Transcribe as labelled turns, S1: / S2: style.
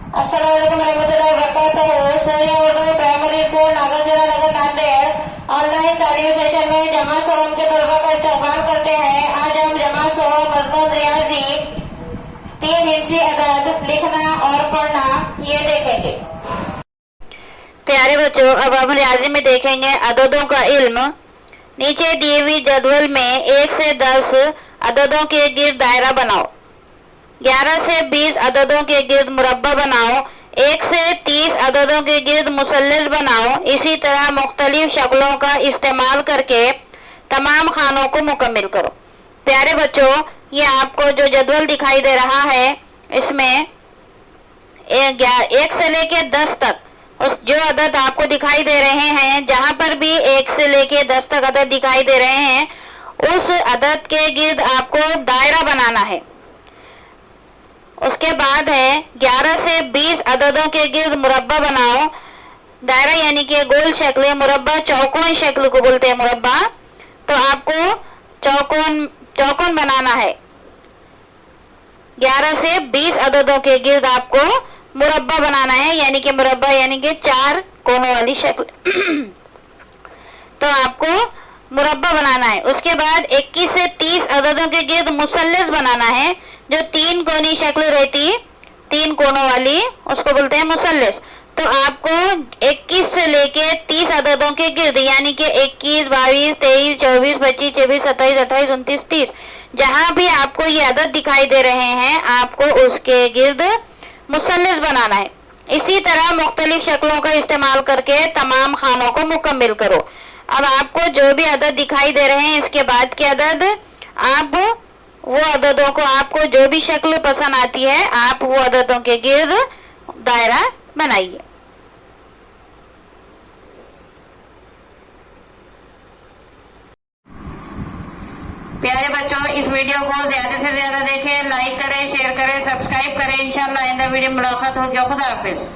S1: अस्सलामुअलैकुम रहमतुल्लाहि वबरकातुहू। सूर्य Urdu primary school नागरजरा नगर Nanded online तालीम सेशन में जमा सवम के तलबा का इस्तकबाल करते हैं। आज हम जमा सवम मज़मून रियाजी 3 हिंसी अदद लिखना और पढ़ना ये देखेंगे।
S2: प्यारे बच्चों, अब हम रियाजी में देखेंगे अददों का इल्म। नीचे दी हुई जदवल में 1 से 10 अददों के गिर्द दायरा बनाओ। 11 से 20 अददों के गिर्द मुरब्बा बनाओ। 1 से 30 अददों के गिर्द मुसल्लस बनाओ। इसी तरह मुख्तलिफ शक्लों का इस्तेमाल करके तमाम खानों को मुकम्मिल करो। प्यारे बच्चों, ये आपको जो जदवल दिखाई दे रहा है, इसमें 1 से लेके 10 तक उस जो अदद आपको दिखाई दे रहे हैं, जहां पर भी 1 से लेके 10 तक अदद दिखाई दे रहे हैं, उस अदद के गिर्द आपको दायरा बनाना है। उसके बाद है 11 से 20 अददों के गिर्द मुरब्बा बनाओ। दायरा यानी कि गोल शक्ल, मुरब्बा चौकोन शक्ल को बोलते हैं मुरब्बा। तो आपको चौकोन बनाना है। 11 से 20 अददों के गिर्द आपको मुरब्बा बनाना है, यानी कि मुरब्बा यानी कि 4 कोनों वाली शक्ल। तो आपको मुरब्बा बनाना है। उसके बाद 21 से 30 अददों के गिर्द मुसल्लस बनाना है। जो 3 कोनी शक्ल रहती, 3 कोनों वाली, उसको बोलते हैं मुसल्लस। तो आपको 21 से लेके 30 अददों के गिर्द यानी कि 21, 22, 23, 24, 25, 26, 27, 28, 29, 30 जहां भी आपको ये अदद दिखाई दे रहे हैं, आपको उसके गिर्द मुसल्लस बनाना है। इसी तरह मुख्तलिफ शक्लों का इस्तेमाल करके तमाम खानों को मुकम्मिल करो। अब आपको जो भी अदद दिखाई दे रहे हैं, इसके बाद के अदद, आप वो अददों को, आपको जो भी शक्ल पसंद आती है, आप वो अददों के गिर्द दायरा बनाइए।
S1: प्यारे बच्चों, इस वीडियो को ज्यादा से ज्यादा देखें, लाइक करें, शेयर करें, सब्सक्राइब करें। इंशाल्लाह आइंदा वीडियो में मुलाकात होगी। खुदा हाफिज।